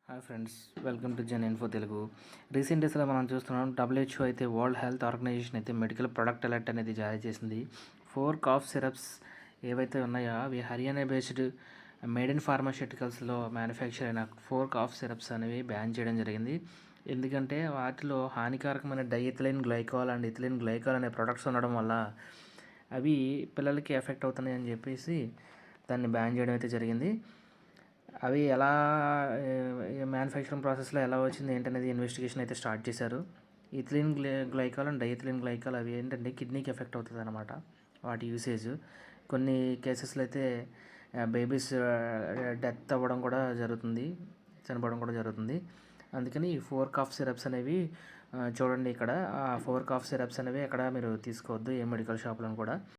Hi friends, welcome to Gen Info Telugu. Recent డేస్లో మనం చూస్తున్నాం, WHO అయితే వరల్డ్ హెల్త్ ఆర్గనైజేషన్ అయితే మెడికల్ ప్రొడక్ట్ అలర్ట్ అనేది జారీ చేసింది. 4 కాఫ్ సిరప్స్ ఏవైతే ఉన్నాయో అవి హర్యానా బేస్డ్ మేడ్ ఇన్ ఫార్మాస్యూటికల్స్లో మ్యానుఫ్యాక్చర్ అయిన 4 కాఫ్ సిరప్స్ అనేవి బ్యాన్ చేయడం జరిగింది. ఎందుకంటే వాటిలో హానికారకమైన diethylene glycol and ethylene glycol అనే ప్రొడక్ట్స్ ఉండడం వల్ల అవి పిల్లలకి ఎఫెక్ట్ అవుతున్నాయి అని చెప్పేసి దాన్ని బ్యాన్ చేయడం అయితే జరిగింది. అవి ఎలా మ్యానుఫ్యాక్చరింగ్ ప్రాసెస్లో ఎలా వచ్చింది ఏంటనేది ఇన్వెస్టిగేషన్ అయితే స్టార్ట్ చేశారు. Ethylene glycol and diethylene glycol అవి ఏంటంటే కిడ్నీకి ఎఫెక్ట్ అవుతుంది అనమాట వాటి యూసేజ్. కొన్ని కేసెస్లో అయితే బేబీస్ డెత్ అవ్వడం కూడా జరుగుతుంది, చనిపోవడం కూడా జరుగుతుంది. అందుకని ఈ 4 కాఫ్ సిరప్స్ అనేవి చూడండి ఇక్కడ. ఆ 4 కాఫ్ సిరప్స్ అనేవి ఎక్కడ మీరు తీసుకోవద్దు, ఏ మెడికల్ షాప్లో కూడా.